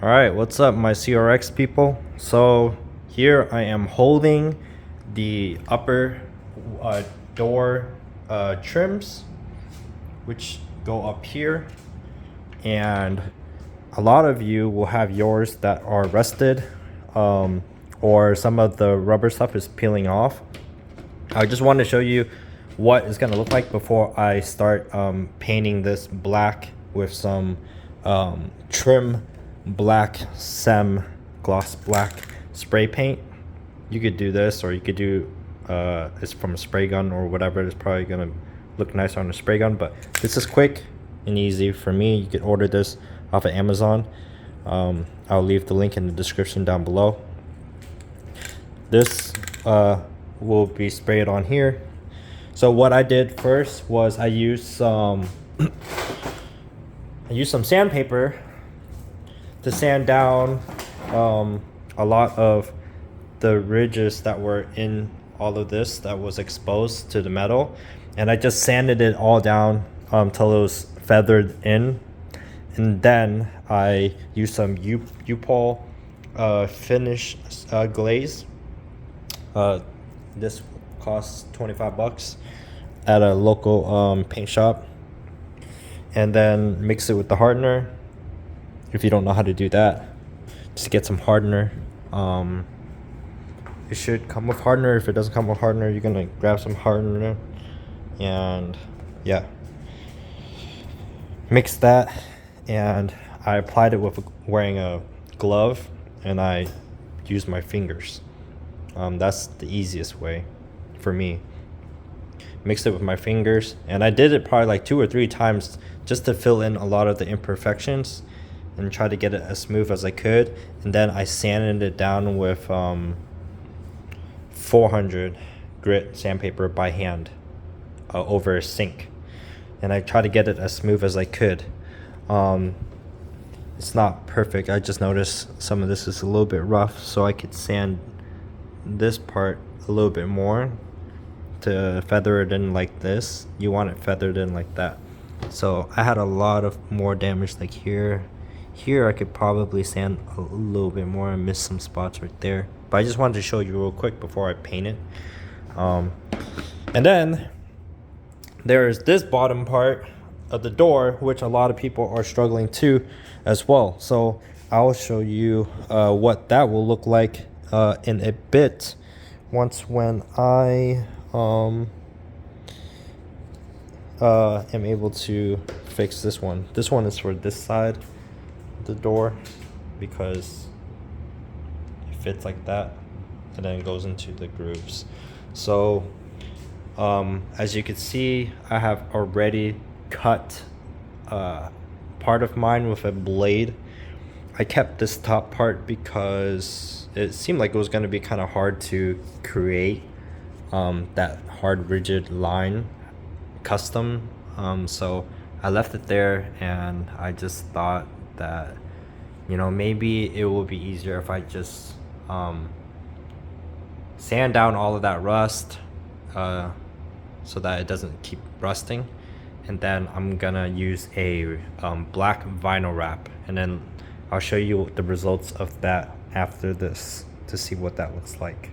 All right, what's up, my CRX people? So here I am holding the upper door trims, which go up here, and a lot of you will have yours that are rusted, or some of the rubber stuff is peeling off. I just wanted to show you what it's gonna look like before I start painting this black with some trim black gloss black spray paint. You could do this, or you could do it's from a spray gun or whatever. It's probably gonna look nicer on a spray gun, but this is quick and easy for me. You could order this off of Amazon. I'll leave the link in the description down below. This will be sprayed on here. So what I did first was I used some sandpaper to sand down a lot of the ridges that were in all of this that was exposed to the metal, and I just sanded it all down till it was feathered in, and then I used some U-Pol finish glaze. This costs 25 bucks at a local paint shop, and then mix it with the hardener. If you don't know how to do that, just get some hardener. It should come with hardener. If it doesn't come with hardener, you're gonna grab some hardener, and yeah, mix that. And I applied it with wearing a glove, and I used my fingers. That's the easiest way for me. Mixed it with my fingers, and I did it probably like 2 or 3 times just to fill in a lot of the imperfections and try to get it as smooth as I could. And then I sanded it down with 400 grit sandpaper by hand over a sink, and I tried to get it as smooth as I could. It's not perfect. I just noticed some of this is a little bit rough, so I could sand this part a little bit more to feather it in like this. You want it feathered in like that. So I had a lot of more damage like here. Here I could probably sand a little bit more. I missed some spots right there, but I just wanted to show you real quick before I paint it. And then there's this bottom part of the door, which a lot of people are struggling to as well. So I'll show you what that will look like in a bit, when I am able to fix this one. This one is for this side of the door because it fits like that, and then it goes into the grooves. So as you can see, I have already cut part of mine with a blade. I kept this top part because it seemed like it was going to be kind of hard to create that hard rigid line custom, so I left it there, and I just thought that, you know, maybe it will be easier if I just sand down all of that rust so that it doesn't keep rusting. And then I'm gonna use a black vinyl wrap, and then I'll show you the results of that after this to see what that looks like.